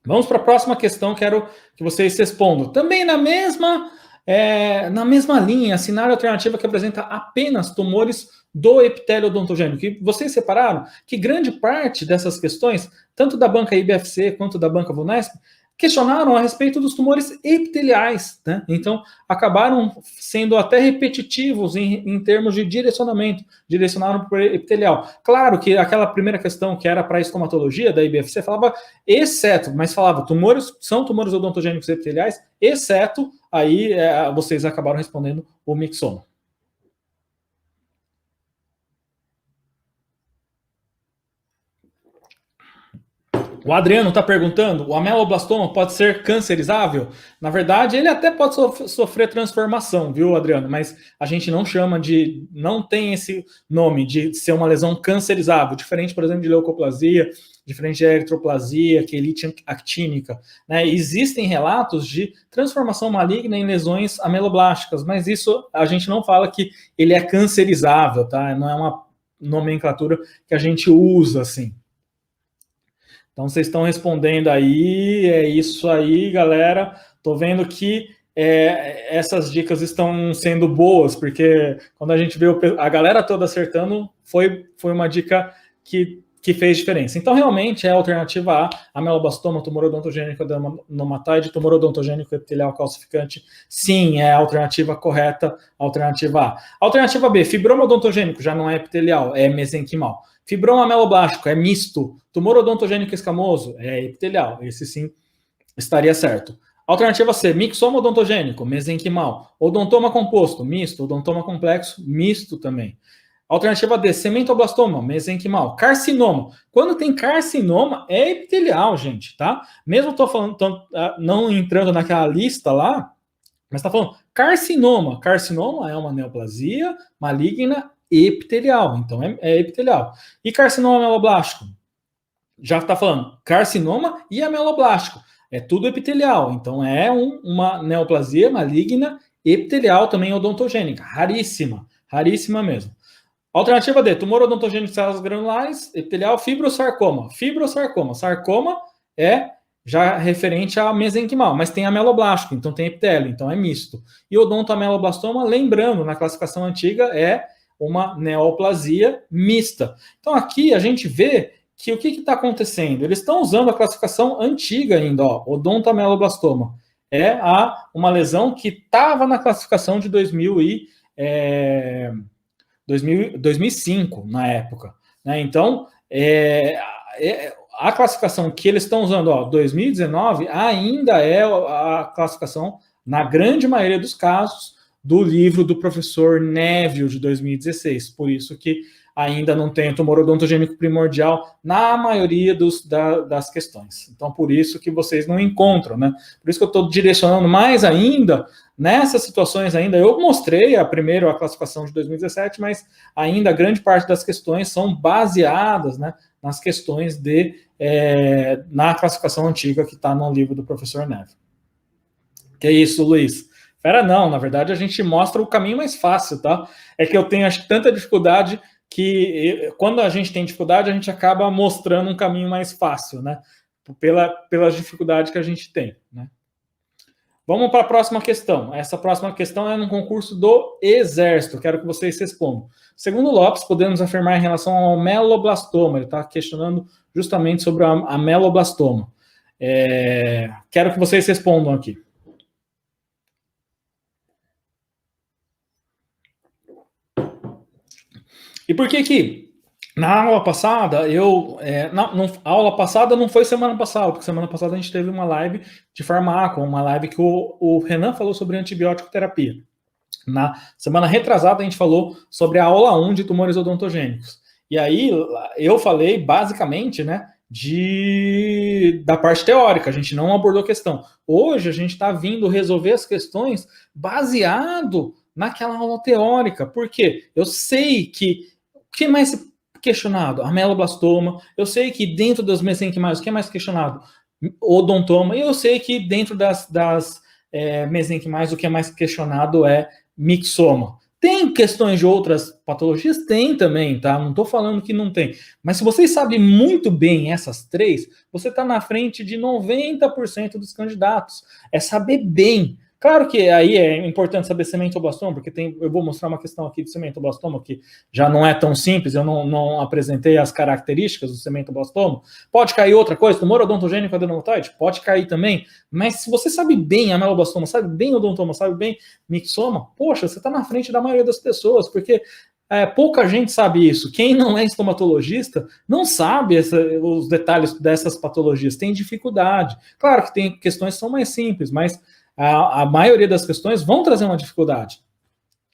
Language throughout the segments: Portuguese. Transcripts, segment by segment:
Vamos para a próxima questão, quero que vocês respondam. Também na mesma linha, cenário alternativa que apresenta apenas tumores do epitélio odontogênico. E vocês separaram que grande parte dessas questões, tanto da banca IBFC quanto da banca VUNESP, questionaram a respeito dos tumores epiteliais, né? Então, acabaram sendo até repetitivos em termos de direcionamento, direcionaram para o epitelial. Claro que aquela primeira questão que era para a estomatologia da IBFC falava exceto, mas falava são tumores odontogênicos epiteliais, exceto, aí vocês acabaram respondendo o mixoma. O Adriano está perguntando, o ameloblastoma pode ser cancerizável? Na verdade, ele até pode sofrer transformação, viu, Adriano? Mas a gente não chama não tem esse nome de ser uma lesão cancerizável, diferente, por exemplo, de leucoplasia, diferente de eritroplasia, quelite actínica, né? Existem relatos de transformação maligna em lesões ameloblásticas, mas isso a gente não fala que ele é cancerizável, tá? Não é uma nomenclatura que a gente usa, assim. Então, vocês estão respondendo aí, é isso aí, galera. Estou vendo que essas dicas estão sendo boas, porque quando a gente vê a galera toda acertando, foi uma dica que fez diferença. Então, realmente, é a alternativa A, ameloblastoma, tumor odontogênico adenomatoide, tumor odontogênico epitelial calcificante. Sim, é a alternativa correta, a alternativa A. Alternativa B, fibroma odontogênico, já não é epitelial, é mesenquimal. Fibroma ameloblástico, é misto. Tumor odontogênico escamoso, é epitelial. Esse sim estaria certo. Alternativa C, mixoma odontogênico, mesenquimal. Odontoma composto, misto. Odontoma complexo, misto também. Alternativa D, cementoblastoma, mesenquimal. Carcinoma. Quando tem carcinoma, é epitelial, gente, tá? Mesmo tô falando, não entrando naquela lista lá, mas tá falando carcinoma. Carcinoma é uma neoplasia maligna epitelial, então é epitelial. E carcinoma ameloblástico? Já está falando carcinoma e ameloblástico. É tudo epitelial, então é uma neoplasia maligna epitelial também odontogênica, raríssima, raríssima mesmo. Alternativa D, tumor odontogênico de células granulares, epitelial, fibrosarcoma. Fibrosarcoma, sarcoma é já referente a mesenquimal, mas tem ameloblástico, então tem epitélio, então é misto. E odontoameloblastoma, lembrando, na classificação antiga, é uma neoplasia mista. Então aqui a gente vê que o que está acontecendo? Eles estão usando a classificação antiga ainda, ó, odontoameloblastoma. É uma lesão que estava na classificação de 2005, na época. Né? Então, a classificação que eles estão usando, ó, 2019, ainda é a classificação, na grande maioria dos casos, do livro do professor Neville, de 2016. Por isso que ainda não tem tumor odontogênico primordial na maioria das questões. Então, por isso que vocês não encontram, né? Por isso que eu estou direcionando mais ainda, nessas situações ainda, eu mostrei primeiro a classificação de 2017, mas ainda grande parte das questões são baseadas, né, nas questões na classificação antiga que está no livro do professor Neville. Que é isso, Luiz? Espera não, na verdade a gente mostra o caminho mais fácil, tá? É que eu tenho tanta dificuldade que quando a gente tem dificuldade, a gente acaba mostrando um caminho mais fácil, né? Pela dificuldade que a gente tem, né? Vamos para a próxima questão. Essa próxima questão é no concurso do Exército. Quero que vocês respondam. Segundo Lopes, podemos afirmar em relação ao ameloblastoma. Ele está questionando justamente sobre a ameloblastoma. Quero que vocês respondam aqui. E por que na aula passada, a aula passada não foi semana passada, porque semana passada a gente teve uma live de farmaco, uma live que o Renan falou sobre antibiótico terapia. Na semana retrasada a gente falou sobre a aula 1 de tumores odontogênicos. E aí eu falei basicamente, né, da parte teórica, a gente não abordou a questão. Hoje a gente está vindo resolver as questões baseado naquela aula teórica. Por quê? Eu sei que o que mais questionado? Ameloblastoma. Eu sei que dentro das mesenquimais, o que é mais questionado? Odontoma. E eu sei que dentro das mesenquimais, o que é mais questionado é mixoma. Tem questões de outras patologias? Tem também, tá? Não estou falando que não tem. Mas se vocês sabem muito bem essas três, você está na frente de 90% dos candidatos. É saber bem. Claro que aí é importante saber sementoblastoma, porque eu vou mostrar uma questão aqui de sementoblastoma que já não é tão simples, eu não apresentei as características do sementoblastoma. Pode cair outra coisa, tumor odontogênico adenoma-toide? Pode cair também. Mas se você sabe bem ameloblastoma, sabe bem odontoma, sabe bem mixoma, poxa, você está na frente da maioria das pessoas, porque pouca gente sabe isso. Quem não é estomatologista não sabe os detalhes dessas patologias, tem dificuldade. Claro que tem questões que são mais simples, mas a maioria das questões vão trazer uma dificuldade.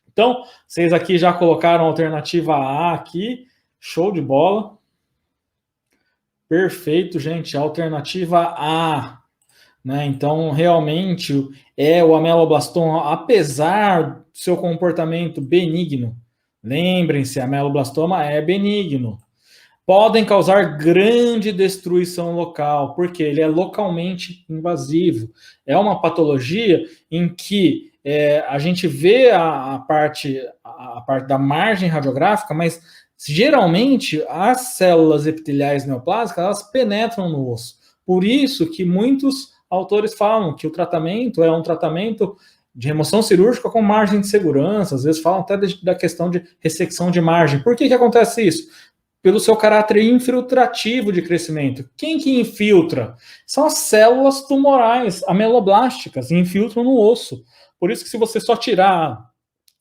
Então, vocês aqui já colocaram a alternativa A aqui, show de bola. Perfeito, gente, alternativa A. Né? Então, realmente, o ameloblastoma, apesar do seu comportamento benigno, lembrem-se, ameloblastoma é benigno, podem causar grande destruição local, porque ele é localmente invasivo. É uma patologia em que a gente vê a parte da margem radiográfica, mas geralmente as células epiteliais neoplásicas elas penetram no osso. Por isso que muitos autores falam que o tratamento é um tratamento de remoção cirúrgica com margem de segurança, às vezes falam até da questão de ressecção de margem. Por que acontece isso? Pelo seu caráter infiltrativo de crescimento. Quem que infiltra? São as células tumorais ameloblásticas, infiltram no osso. Por isso que se você só tirar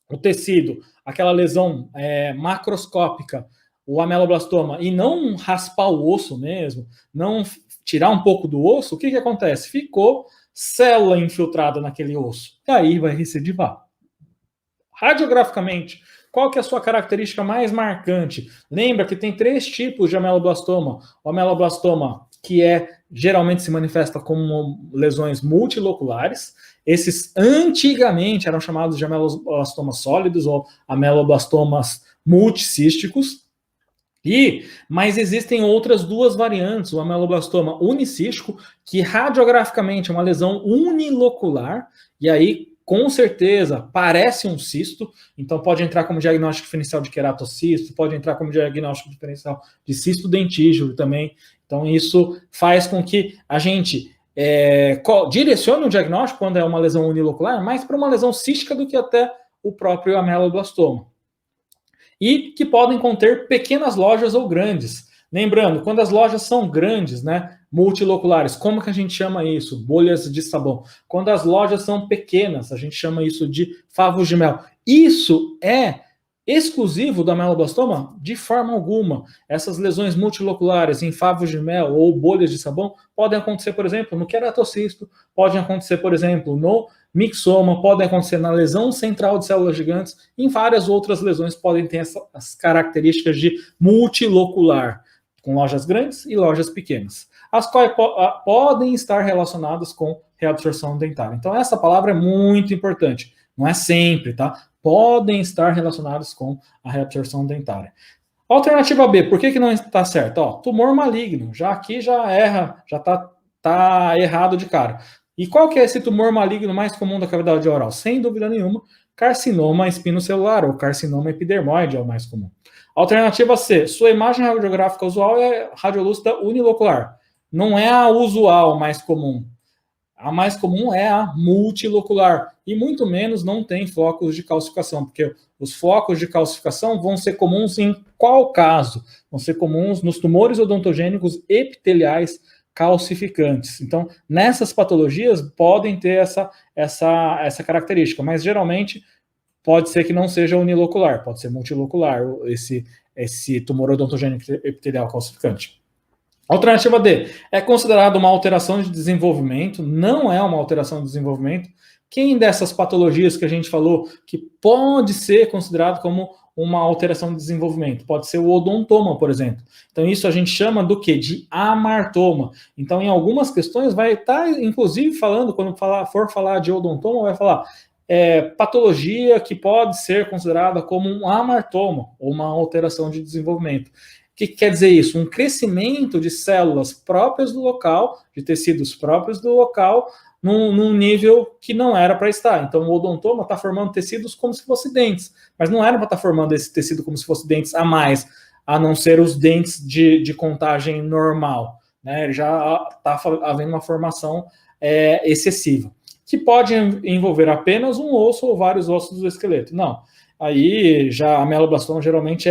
o tecido, aquela lesão macroscópica, o ameloblastoma, e não raspar o osso mesmo, não tirar um pouco do osso, o que acontece? Ficou célula infiltrada naquele osso. E aí vai recidivar. Radiograficamente, qual que é a sua característica mais marcante? Lembra que tem 3 tipos de ameloblastoma. O ameloblastoma, que geralmente se manifesta como lesões multiloculares. Esses antigamente eram chamados de ameloblastomas sólidos ou ameloblastomas multicísticos. Mas existem outras 2 variantes, o ameloblastoma unicístico, que radiograficamente é uma lesão unilocular, e aí com certeza parece um cisto, então pode entrar como diagnóstico diferencial de queratocisto, pode entrar como diagnóstico diferencial de cisto dentígeno também. Então isso faz com que a gente direcione o diagnóstico quando é uma lesão unilocular, mais para uma lesão cística do que até o próprio ameloblastoma. E que podem conter pequenas lojas ou grandes. Lembrando, quando as lojas são grandes, né, multiloculares, como que a gente chama isso? Bolhas de sabão. Quando as lojas são pequenas, a gente chama isso de favos de mel. Isso é exclusivo do ameloblastoma? De forma alguma. Essas lesões multiloculares em favos de mel ou bolhas de sabão podem acontecer, por exemplo, no queratocisto, podem acontecer, por exemplo, no mixoma, podem acontecer na lesão central de células gigantes, em várias outras lesões podem ter as características de multilocular, com lojas grandes e lojas pequenas, as quais podem estar relacionadas com reabsorção dentária. Então essa palavra é muito importante, não é sempre, tá? Podem estar relacionados com a reabsorção dentária. Alternativa B, por que não está certo? Tumor maligno, já aqui já erra, já tá errado de cara. E qual que é esse tumor maligno mais comum da cavidade oral? Sem dúvida nenhuma, carcinoma espinocelular ou carcinoma epidermoide é o mais comum. Alternativa C, sua imagem radiográfica usual é radiolúcida unilocular. Não é a usual mais comum. A mais comum é a multilocular. E muito menos não tem focos de calcificação, porque os focos de calcificação vão ser comuns em qual caso? Vão ser comuns nos tumores odontogênicos epiteliais calcificantes. Então, nessas patologias podem ter essa característica, mas geralmente pode ser que não seja unilocular, pode ser multilocular esse tumor odontogênico epitelial calcificante. Alternativa D, é considerado uma alteração de desenvolvimento, não é uma alteração de desenvolvimento. Quem dessas patologias que a gente falou que pode ser considerado como uma alteração de desenvolvimento? Pode ser o odontoma, por exemplo. Então isso a gente chama do quê? De amartoma. Então em algumas questões vai estar, inclusive, falando, quando for falar de odontoma, vai falar patologia que pode ser considerada como um amartoma, ou uma alteração de desenvolvimento. O que quer dizer isso? Um crescimento de células próprias do local, de tecidos próprios do local, num nível que não era para estar. Então, o odontoma está formando tecidos como se fossem dentes, mas não era para estar formando esse tecido como se fosse dentes a mais, a não ser os dentes de contagem normal, né? Já está havendo uma formação excessiva, que pode envolver apenas um osso ou vários ossos do esqueleto. Não, aí já a ameloblastoma geralmente